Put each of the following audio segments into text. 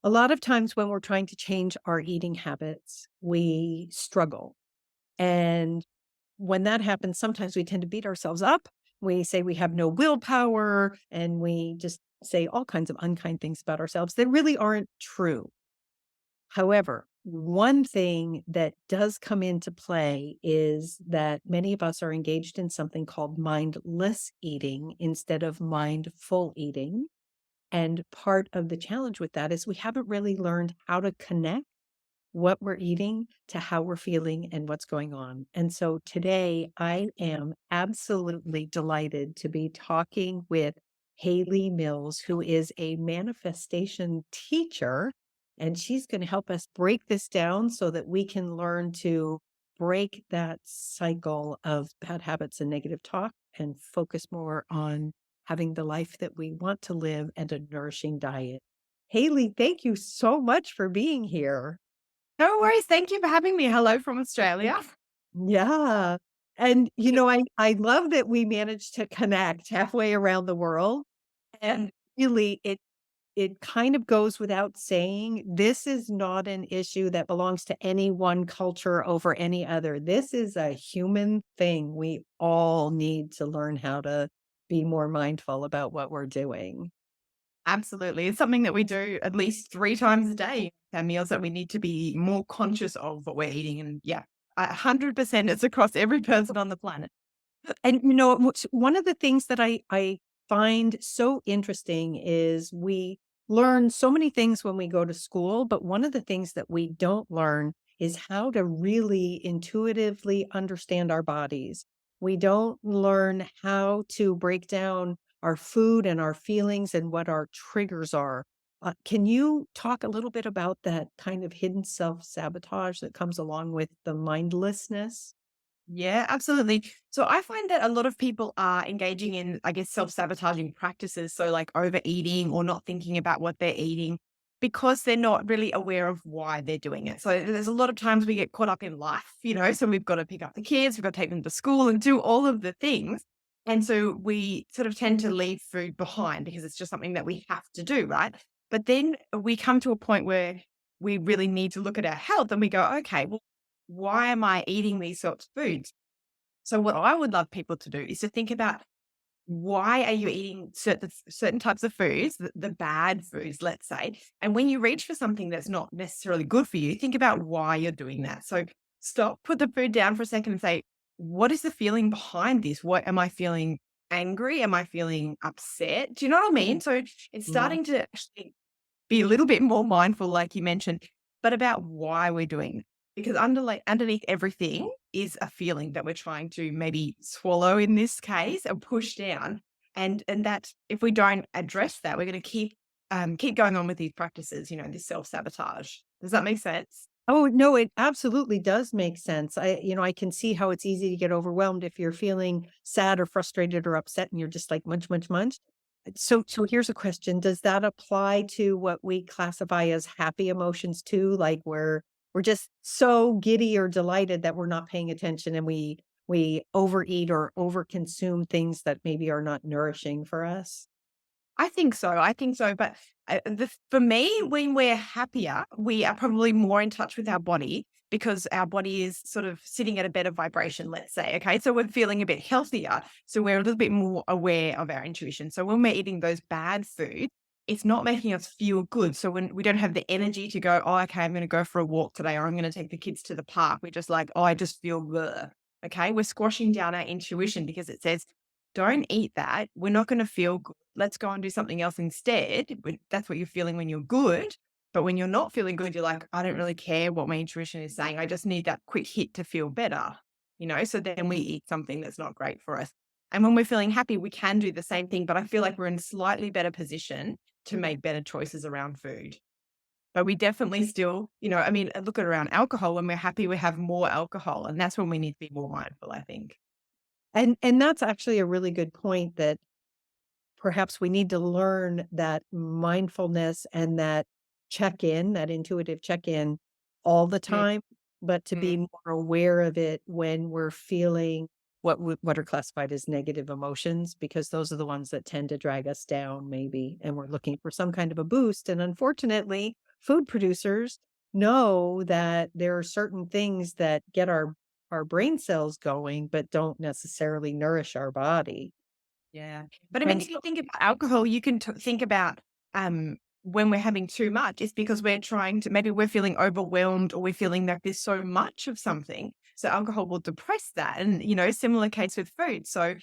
A lot of times when we're trying to change our eating habits, we struggle. And when that happens, sometimes we tend to beat ourselves up. We say we have no willpower and we just say all kinds of unkind things about ourselves that really aren't true. However, one thing that does come into play is that many of us are engaged in something called mindless eating instead of mindful eating. And part of the challenge with that is we haven't really learned how to connect what we're eating to how we're feeling and what's going on. And so today I am absolutely delighted to be talking with Hayley Mills, who is a manifestation teacher. And she's going to help us break this down so that we can learn to break that cycle of bad habits and negative talk and focus more on having the life that we want to live and a nourishing diet. Hayley, thank you so much for being here. No worries. Thank you for having me. Hello from Australia. Yeah. And, I love that we managed to connect halfway around the world. Yeah. And really, it kind of goes without saying, this is not an issue that belongs to any one culture over any other. This is a human thing. We all need to learn how to be more mindful about what we're doing. Absolutely. It's something that we do at least 3 times a day. Our meals that we need to be more conscious of what we're eating. And yeah, 100% it's across every person on the planet. And, one of the things that I find so interesting is we learn so many things when we go to school, but one of the things that we don't learn is how to really intuitively understand our bodies. We don't learn how to break down our food and our feelings and what our triggers are. Can you talk a little bit about that kind of hidden self-sabotage that comes along with the mindlessness? Yeah, absolutely. So I find that a lot of people are engaging in, I guess, self-sabotaging practices. So like overeating or not thinking about what they're eating because they're not really aware of why they're doing it. So there's a lot of times we get caught up in life. So we've got to pick up the kids, we've got to take them to school and do all of the things. And so we sort of tend to leave food behind because it's just something that we have to do, right? But then we come to a point where we really need to look at our health and we go, okay, well, why am I eating these sorts of foods? So what I would love people to do is to think about why are you eating certain types of foods, the bad foods, let's say. And when you reach for something that's not necessarily good for you, think about why you're doing that. So stop, put the food down for a second and say, what is the feeling behind this? What am I feeling angry? Am I feeling upset? Do you know what I mean? So it's Mm. starting to actually be a little bit more mindful, like you mentioned, but about why we're doing it. Because underneath everything is a feeling that we're trying to maybe swallow in this case or push down. And that if we don't address that, we're going to keep going on with these practices, this self-sabotage. Does that make sense? Oh, no, it absolutely does make sense. I can see how it's easy to get overwhelmed if you're feeling sad or frustrated or upset and you're just like munch, munch, munch. So here's a question. Does that apply to what we classify as happy emotions too? Like we're just so giddy or delighted that we're not paying attention and we overeat or overconsume things that maybe are not nourishing for us? I think so. I think so. But for me, when we're happier, we are probably more in touch with our body because our body is sort of sitting at a better vibration, let's say. Okay. So we're feeling a bit healthier. So we're a little bit more aware of our intuition. So when we're eating those bad foods, it's not making us feel good. So when we don't have the energy to go, oh, okay, I'm going to go for a walk today or I'm going to take the kids to the park, we're just like, oh, I just feel bleh. Okay. We're squashing down our intuition because it says, don't eat that. We're not going to feel good. Let's go and do something else instead. That's what you're feeling when you're good. But when you're not feeling good, you're like, I don't really care what my intuition is saying. I just need that quick hit to feel better. So then we eat something that's not great for us. And when we're feeling happy, we can do the same thing. But I feel like we're in a slightly better position to make better choices around food. But we definitely still, I mean, look at around alcohol. When we're happy, we have more alcohol. And that's when we need to be more mindful, I think. And that's actually a really good point that perhaps we need to learn that mindfulness and that check-in, that intuitive check-in all the time, but to be Mm-hmm. more aware of it when we're feeling what are classified as negative emotions, because those are the ones that tend to drag us down maybe, and we're looking for some kind of a boost. And unfortunately, food producers know that there are certain things that get our brain cells going, but don't necessarily nourish our body. Yeah. But I mean, And if you so think about alcohol, you can think about when we're having too much, it's because we're trying to, maybe we're feeling overwhelmed or we're feeling that there's so much of something. So alcohol will depress that. And, similar case with food. So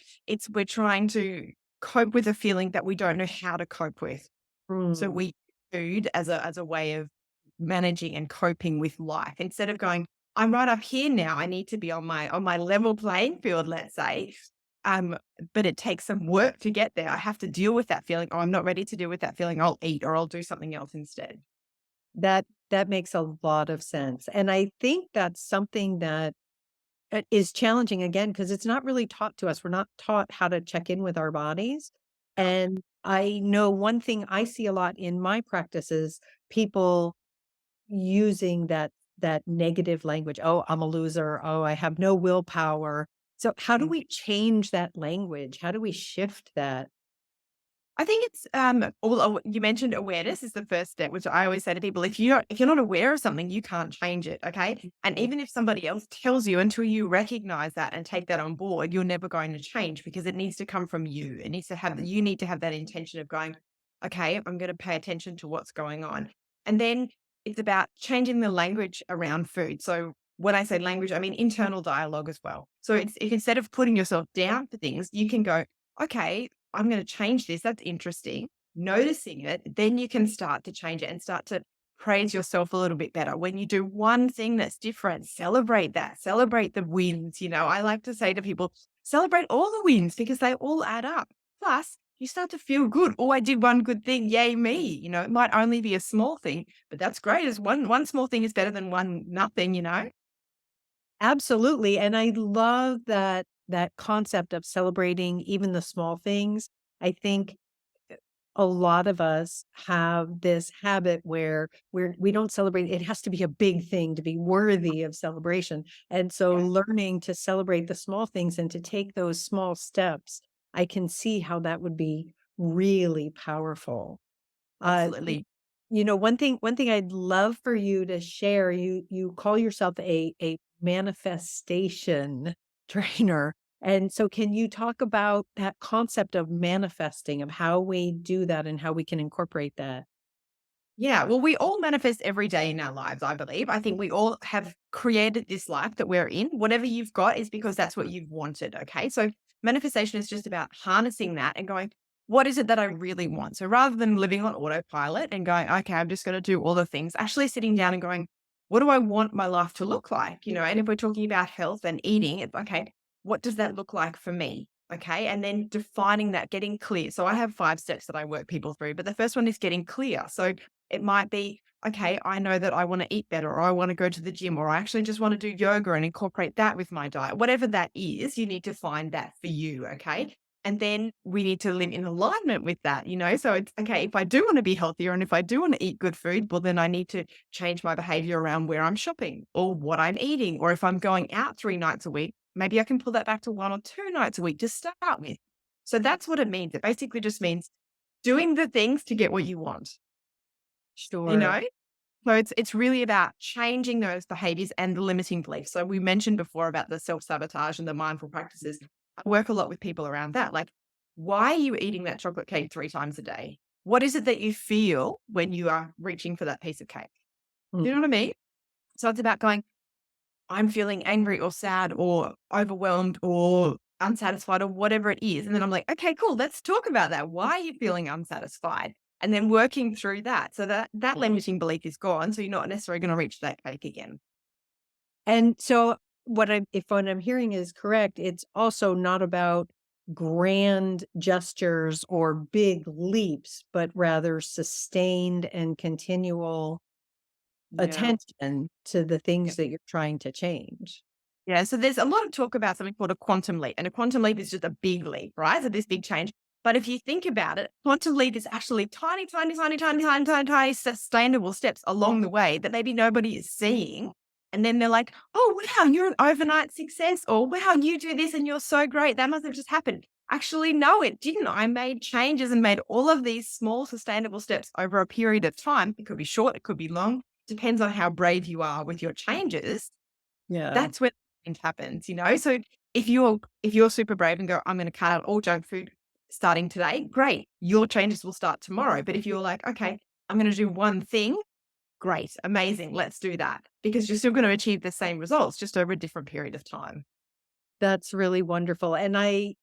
we're trying to cope with a feeling that we don't know how to cope with. So mm, we use food as a way of managing and coping with life instead of going, I'm right up here now. I need to be on my level playing field, let's say. Um, but it takes some work to get there. I have to deal with that feeling. Oh, I'm not ready to deal with that feeling. I'll eat or I'll do something else instead. that makes a lot of sense. And I think that's something that is challenging again because it's not really taught to us. We're not taught how to check in with our bodies. And I know one thing I see a lot in my practices, people using that negative language. Oh, I'm a loser. Oh, I have no willpower. So how do we change that language? How do we shift that? I think it's you mentioned awareness is the first step, which I always say to people, if you're not aware of something, you can't change it. Okay. And even if somebody else tells you, until you recognize that and take that on board, you're never going to change because it needs to come from you. It needs to have you need to have that intention of going, okay, I'm going to pay attention to what's going on. And then it's about changing the language around food. So when I say language, I mean internal dialogue as well. So it's instead of putting yourself down for things, you can go, okay, I'm going to change this. That's interesting. Noticing it, then you can start to change it and start to praise yourself a little bit better. When you do one thing that's different, celebrate that, celebrate the wins. I like to say to people, celebrate all the wins because they all add up. Plus, you start to feel good. Oh, I did one good thing. Yay, me. It might only be a small thing, but that's great. As one small thing is better than one nothing. Absolutely. And I love that concept of celebrating even the small things. I think a lot of us have this habit where we don't celebrate. It has to be a big thing to be worthy of celebration. And so Yeah, learning to celebrate the small things and to take those small steps, I can see how that would be really powerful. Y absolutely. one thing I'd love for you to share, you call yourself a manifestation trainer, and so can you talk about that concept of manifesting, of how we do that and how we can incorporate that? Yeah, well, we all manifest every day in our lives, I believe. I think we all have created this life that we're in. Whatever you've got is because that's what you've wanted. Okay. So manifestation is just about harnessing that and going, what is it that I really want? So rather than living on autopilot and going, okay, I'm just going to do all the things, actually sitting down and going, what do I want my life to look like? And if we're talking about health and eating, it's okay, what does that look like for me? Okay. And then defining that, getting clear. So I have 5 steps that I work people through, but the first one is getting clear. So it might be, okay, I know that I want to eat better, or I want to go to the gym, or I actually just want to do yoga and incorporate that with my diet. Whatever that is, you need to find that for you. Okay. And then we need to live in alignment with that. So it's okay, if I do want to be healthier and if I do want to eat good food, well, then I need to change my behavior around where I'm shopping or what I'm eating. Or if I'm going out 3 nights a week, maybe I can pull that back to 1 or 2 nights a week to start with. So that's what it means. It basically just means doing the things to get what you want. You Sure. know? So it's really about changing those behaviors and the limiting beliefs. So we mentioned before about the self-sabotage and the mindful practices. I work a lot with people around that. Like, why are you eating that chocolate cake 3 times a day? What is it that you feel when you are reaching for that piece of cake? Mm. You know what I mean? So it's about going, I'm feeling angry or sad or overwhelmed or unsatisfied or whatever it is. And then I'm like, okay, cool. Let's talk about that. Why are you feeling unsatisfied? And then working through that so that limiting belief is gone. So you're not necessarily going to reach that cake again. And so what I'm hearing is correct, it's also not about grand gestures or big leaps, but rather sustained and continual Yeah. attention to the things that you're trying to change. Yeah, so there's a lot of talk about something called a quantum leap, and a quantum leap is just a big leap, right? So this big change. But if you think about it, quantum leap is actually tiny, tiny, tiny, tiny, tiny, tiny, tiny sustainable steps along the way that maybe nobody is seeing. And then they're like, oh, wow, you're an overnight success, or wow, you do this and you're so great. That must have just happened. actually, no, it didn't. I made changes and made all of these small sustainable steps over a period of time. It could be short, it could be long, depends on how brave you are with your changes. Yeah. That's when change happens, you know? So if you're super brave and go, I'm gonna cut out all junk food starting today, great. Your changes will start tomorrow. But if you're like, okay, I'm gonna do one thing, great, amazing, let's do that. Because you're still gonna achieve the same results just over a different period of time. That's really wonderful, and I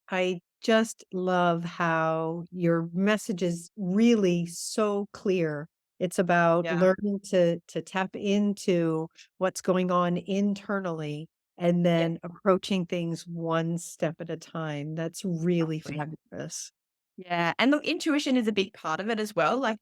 just love how your message is really so clear. It's about Yeah. learning to tap into what's going on internally and Yeah. then approaching things one step at a time. That's really Exactly. fabulous. Yeah. And look, intuition is a big part of it as well. Like,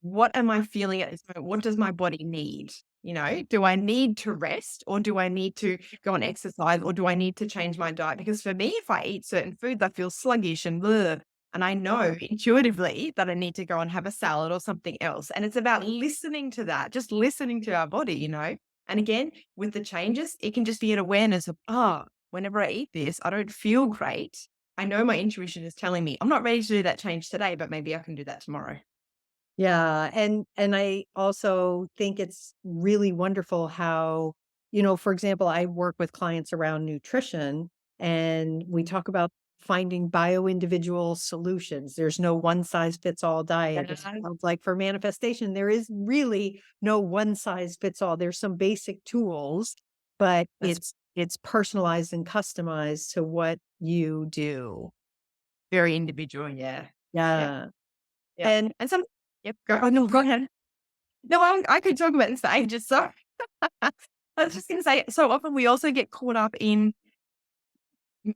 what am I feeling at this moment? What does my body need? You know, do I need to rest or do I need to go and exercise or do I need to change my diet? Because for me, if I eat certain foods, I feel sluggish and bleh, and I know intuitively that I need to go and have a salad or something else. And it's about listening to that, just listening to our body, you know. And again, with the changes, it can just be an awareness of, whenever I eat this, I don't feel great. I know my intuition is telling me I'm not ready to do that change today, but maybe I can do that tomorrow. Yeah, and I also think it's really wonderful how, for example, I work with clients around nutrition and we talk about finding bio-individual solutions. There's no one size fits all diet. It Yeah. sounds like for manifestation, there is really no one size fits all. There's some basic tools, but That's it's personalized and customized to what you do. very individual, yeah. Yep, Yeah. yep, And and some yep, no, go ahead. No, I could talk about this for ages, so I was just gonna say, so often we also get caught up in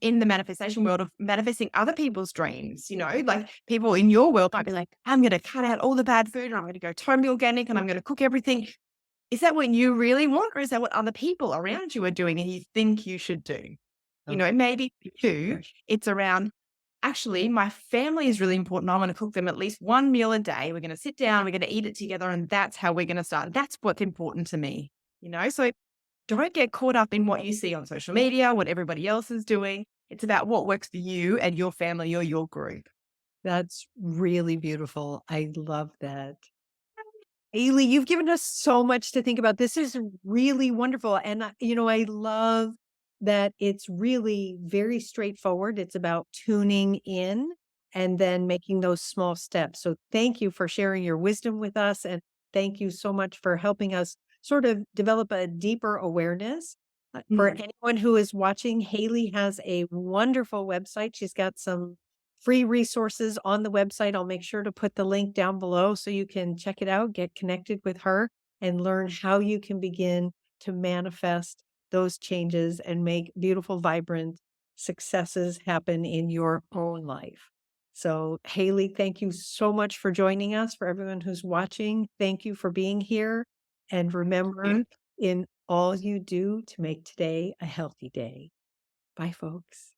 the manifestation world of manifesting other people's dreams, you know, like, people in your world might be like, "I'm gonna cut out all the bad food, and I'm gonna go totally organic, and I'm gonna cook everything." Is that what you really want, or is that what other people around you are doing and you think you should do? You know, maybe for you, it's around, actually, my family is really important. I want to cook them at least one meal a day. We're going to sit down, we're going to eat it together, and that's how we're going to start. That's what's important to me, you know? So don't get caught up in what you see on social media, what everybody else is doing. It's about what works for you and your family or your group. That's really beautiful. I love that. Hayley, you've given us so much to think about. This is really wonderful. And, I love that it's really very straightforward. It's about tuning in and then making those small steps. So thank you for sharing your wisdom with us. And thank you so much for helping us sort of develop a deeper awareness. For Mm. anyone who is watching, Hayley has a wonderful website. She's got some free resources on the website. I'll make sure to put the link down below so you can check it out, get connected with her, and learn how you can begin to manifest those changes and make beautiful, vibrant successes happen in your own life. So, Hayley, thank you so much for joining us. For everyone who's watching, thank you for being here. And remember, in all you do to make today a healthy day. Bye, folks.